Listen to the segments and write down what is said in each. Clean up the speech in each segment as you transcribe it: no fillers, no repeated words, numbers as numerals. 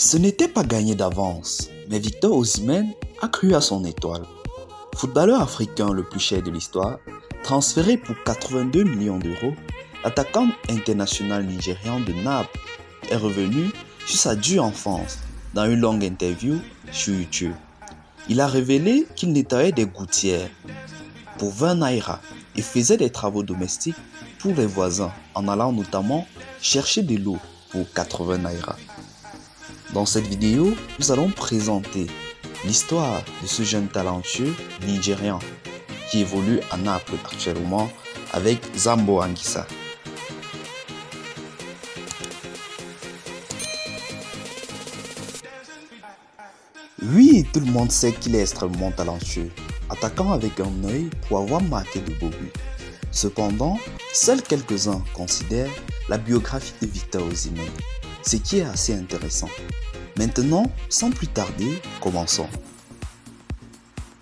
Ce n'était pas gagné d'avance, mais Victor Osimhen a cru à son étoile. Footballeur africain le plus cher de l'histoire, transféré pour 82 millions d'euros, l'attaquant international nigérian de Naples est revenu sur sa dure enfance dans une longue interview sur YouTube. Il a révélé qu'il nettoyait des gouttières pour 20 naira et faisait des travaux domestiques pour les voisins en allant notamment chercher de l'eau pour 80 naira. Dans cette vidéo, nous allons présenter l'histoire de ce jeune talentueux nigérian qui évolue à Naples actuellement avec Zambo Anguissa. Oui, tout le monde sait qu'il est extrêmement talentueux, attaquant avec un œil pour avoir marqué de beaux buts. Cependant, seuls quelques-uns considèrent la biographie de Victor Osimhen, ce qui est assez intéressant. Maintenant, sans plus tarder, commençons.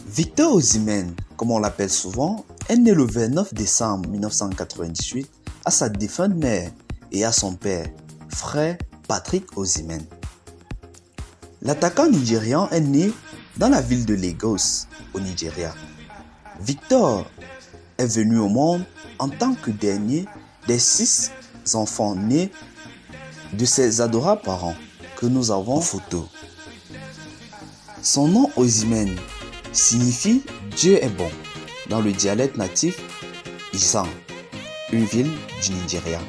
Victor Osimhen, comme on l'appelle souvent, est né le 29 décembre 1998 à sa défunte mère et à son père, frère Patrick Osimhen. L'attaquant nigérian est né dans la ville de Lagos, au Nigeria. Victor est venu au monde en tant que dernier des 6 enfants nés de ses adorables parents que nous avons en photo. Son nom Osimhen signifie Dieu est bon dans le dialecte natif Isan, une ville du Nigeria.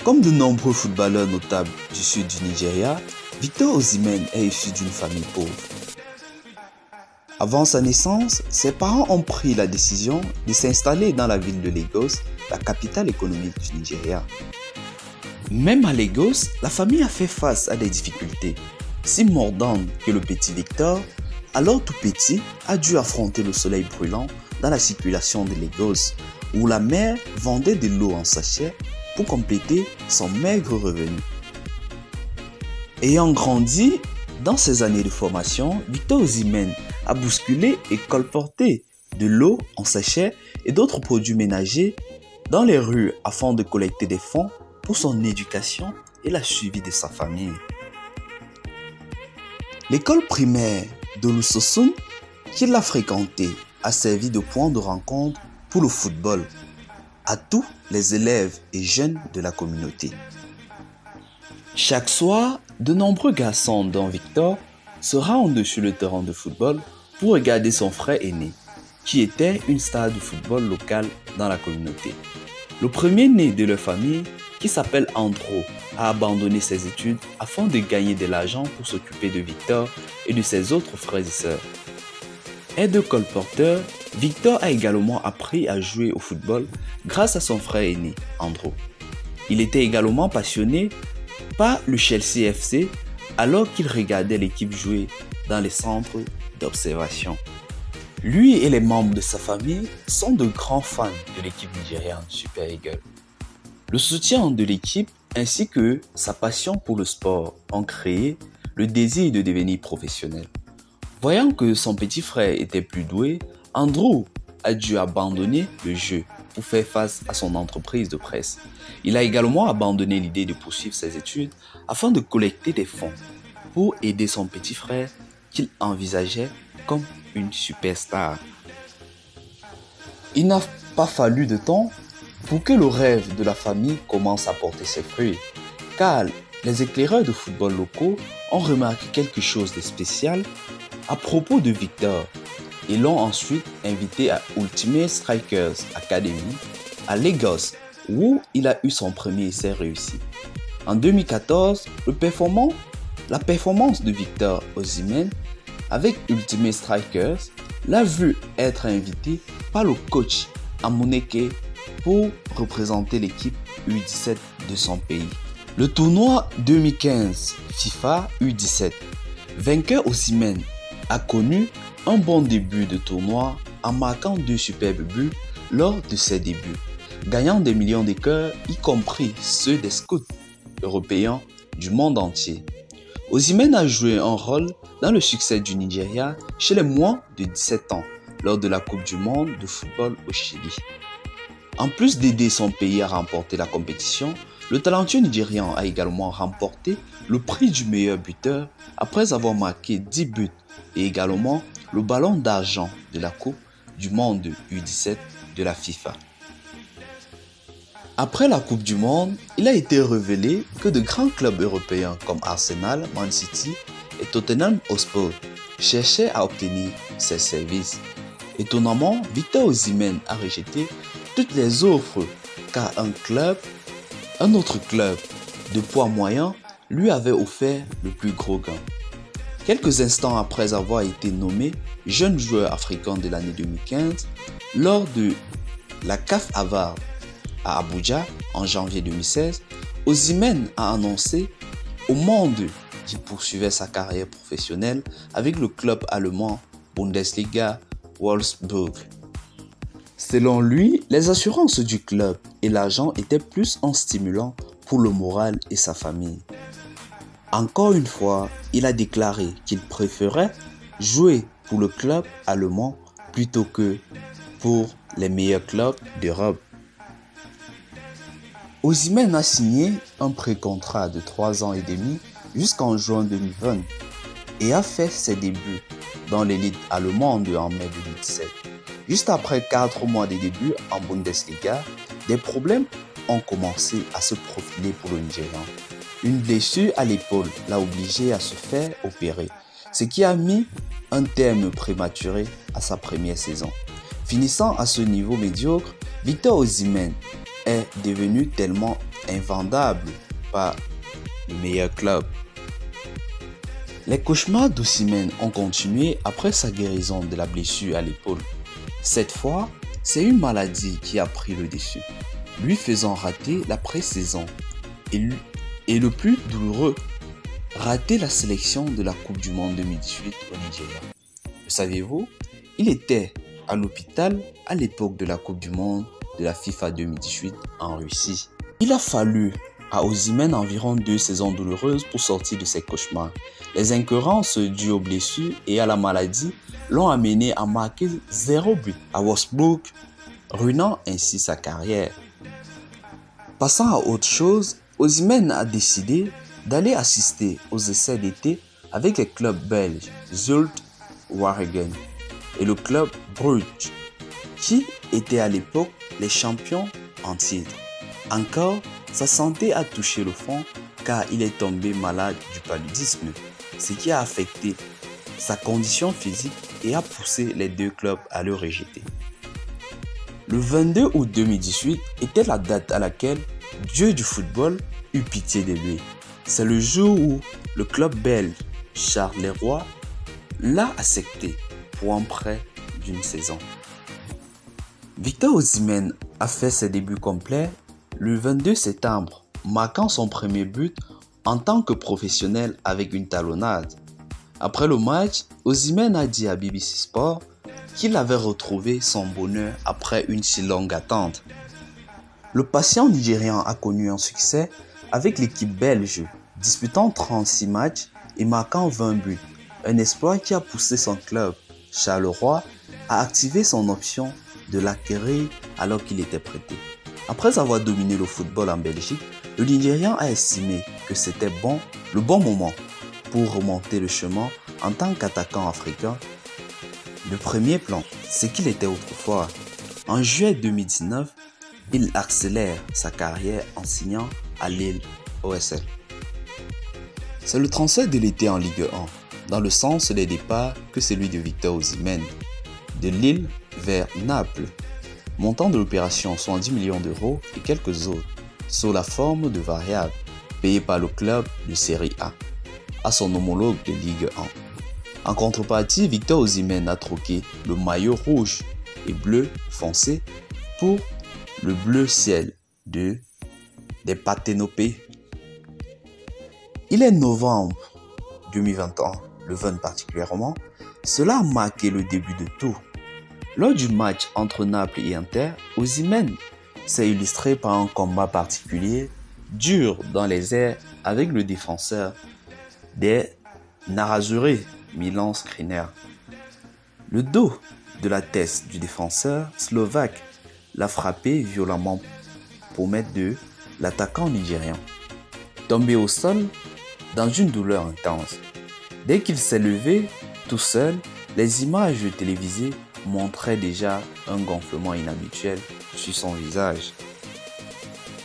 Comme de nombreux footballeurs notables du sud du Nigeria, Victor Osimhen est issu d'une famille pauvre. Avant sa naissance, ses parents ont pris la décision de s'installer dans la ville de Lagos, la capitale économique du Nigeria. Même à Lagos, la famille a fait face à des difficultés, si mordantes que le petit Victor, alors tout petit, a dû affronter le soleil brûlant dans la circulation de Lagos, où la mère vendait de l'eau en sachet pour compléter son maigre revenu. Ayant grandi dans ses années de formation, Victor Osimhen a bousculé et colporté de l'eau en sachet et d'autres produits ménagers dans les rues afin de collecter des fonds pour son éducation et la suivi de sa famille. L'école primaire de Olusosun qu'il a fréquentée a servi de point de rencontre pour le football à tous les élèves et jeunes de la communauté. Chaque soir, de nombreux garçons, dont Victor, se rendent sur le terrain de football pour regarder son frère aîné, qui était une star du football local dans la communauté. Le premier-né de leur famille, qui s'appelle Andro, a abandonné ses études afin de gagner de l'argent pour s'occuper de Victor et de ses autres frères et sœurs. Aide colporteur, Victor a également appris à jouer au football grâce à son frère aîné, Andro. Il était également passionné par le Chelsea FC alors qu'il regardait l'équipe jouer dans les centres d'observation. Lui et les membres de sa famille sont de grands fans de l'équipe nigériane Super Eagles. Le soutien de l'équipe ainsi que sa passion pour le sport ont créé le désir de devenir professionnel. Voyant que son petit frère était plus doué, Andrew a dû abandonner le jeu pour faire face à son entreprise de presse. Il a également abandonné l'idée de poursuivre ses études afin de collecter des fonds pour aider son petit frère qu'il envisageait comme une superstar. Il n'a pas fallu de temps pour que le rêve de la famille commence à porter ses fruits, car les éclaireurs de football locaux ont remarqué quelque chose de spécial à propos de Victor et l'ont ensuite invité à Ultimate Strikers Academy à Lagos, où il a eu son premier essai réussi. En 2014, la performance de Victor Osimhen avec Ultimate Strikers l'a vu être invité par le coach Amuneke pour représenter l'équipe U17 de son pays. Le tournoi 2015 FIFA U17, vainqueur Osimhen a connu un bon début de tournoi en marquant 2 superbes buts lors de ses débuts, gagnant des millions de cœurs, y compris ceux des scouts européens du monde entier. Osimhen a joué un rôle dans le succès du Nigeria chez les moins de 17 ans lors de la Coupe du monde de football au Chili. En plus d'aider son pays à remporter la compétition, Le talentueux Nigérian a également remporté le prix du meilleur buteur après avoir marqué 10 buts et également le ballon d'argent de la Coupe du Monde U17 de la FIFA. Après la Coupe du Monde, il a été révélé que de grands clubs européens comme Arsenal, Man City et Tottenham Hotspur cherchaient à obtenir ses services. Étonnamment, Victor Osimhen a rejeté toutes les offres car un autre club de poids moyen lui avait offert le plus gros gain. Quelques instants après avoir été nommé jeune joueur africain de l'année 2015, lors de la CAF Award à Abuja en janvier 2016, Osimhen a annoncé au monde qu'il poursuivait sa carrière professionnelle avec le club allemand Bundesliga Wolfsburg. Selon lui, les assurances du club et l'argent étaient plus un stimulant pour le moral et sa famille. Encore une fois, il a déclaré qu'il préférait jouer pour le club allemand plutôt que pour les meilleurs clubs d'Europe. Osimhen a signé un pré-contrat de 3 ans et demi jusqu'en juin 2020 et a fait ses débuts dans l'élite allemande en mai 2017. Juste après 4 mois de début en Bundesliga, des problèmes ont commencé à se profiler pour le Nigérian. Une blessure à l'épaule l'a obligé à se faire opérer, ce qui a mis un terme prématuré à sa première saison. Finissant à ce niveau médiocre, Victor Osimhen est devenu tellement invendable par le meilleur club. Les cauchemars d'Osimhen ont continué après sa guérison de la blessure à l'épaule. Cette fois, c'est une maladie qui a pris le dessus, lui faisant rater la pré-saison et le plus douloureux, rater la sélection de la Coupe du Monde 2018 au Nigeria. Le saviez-vous? Il était à l'hôpital à l'époque de la Coupe du Monde de la FIFA 2018 en Russie. Il a fallu à Osimhen environ 2 saisons douloureuses pour sortir de ses cauchemars. Les incurrences dues aux blessures et à la maladie l'ont amené à marquer 0 but à Wolfsburg, ruinant ainsi sa carrière. Passant à autre chose, Osimhen a décidé d'aller assister aux essais d'été avec les clubs belges Zulte Waregem et le club Brugge, qui étaient à l'époque les champions en titre. Encore, sa santé a touché le fond car il est tombé malade du paludisme, ce qui a affecté sa condition physique et a poussé les 2 clubs à le rejeter. Le 22 août 2018 était la date à laquelle Dieu du football eut pitié de lui. C'est le jour où le club belge Charleroi l'a accepté pour un prêt d'une saison. Victor Osimhen a fait ses débuts complets le 22 septembre, marquant son premier but en tant que professionnel avec une talonnade. Après le match, Osimhen a dit à BBC Sport qu'il avait retrouvé son bonheur après une si longue attente. Le patient nigérian a connu un succès avec l'équipe belge, disputant 36 matchs et marquant 20 buts, un exploit qui a poussé son club, Charleroi, à activer son option de l'acquérir alors qu'il était prêté. Après avoir dominé le football en Belgique, le Nigérian a estimé que c'était le bon moment pour remonter le chemin en tant qu'attaquant africain de premier plan, ce qu'il était autrefois. En juillet 2019, il accélère sa carrière en signant à Lille OSL. C'est le transfert de l'été en Ligue 1, dans le sens des départs que celui de Victor Osimhen, de Lille vers Naples. Montant de l'opération 70 millions d'euros et quelques autres, sous la forme de variables payées par le club de Série A, à son homologue de Ligue 1. En contrepartie, Victor Osimhen a troqué le maillot rouge et bleu foncé pour le bleu ciel des Parthénopées. Il est novembre 2021, le 20 particulièrement. Cela a marqué le début de tout. Lors du match entre Naples et Inter, Osimhen s'est illustré par un combat particulier, dur dans les airs avec le défenseur des Nerazzurri, Milan Skriniar. Le dos de la tête du défenseur slovaque l'a frappé violemment pour mettre 2 l'attaquant nigérian, tombé au sol dans une douleur intense. Dès qu'il s'est levé tout seul, les images télévisées montraient déjà un gonflement inhabituel sur son visage.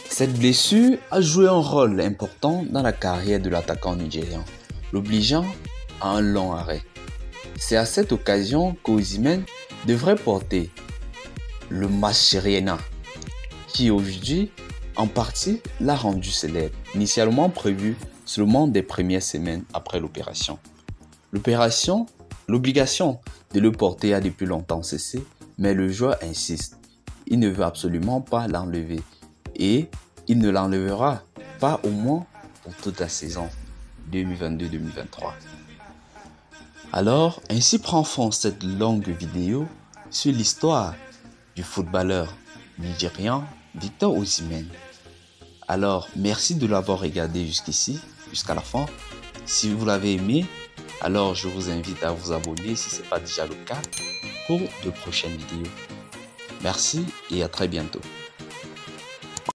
Cette blessure a joué un rôle important dans la carrière de l'attaquant nigérian, l'obligeant à un long arrêt. C'est à cette occasion qu'Osimhen devrait porter le Mascherano, qui aujourd'hui en partie l'a rendu célèbre, initialement prévu seulement des premières semaines après l'opération. L'obligation de le porter a depuis longtemps cessé, mais le joueur insiste. Il ne veut absolument pas l'enlever et il ne l'enlèvera pas au moins pour toute la saison 2022-2023. Alors, ainsi prend fin cette longue vidéo sur l'histoire du footballeur nigérian Victor Osimhen. Alors, merci de l'avoir regardé jusqu'ici, jusqu'à la fin. Si vous l'avez aimé, alors je vous invite à vous abonner si ce n'est pas déjà le cas pour de prochaines vidéos. Merci et à très bientôt.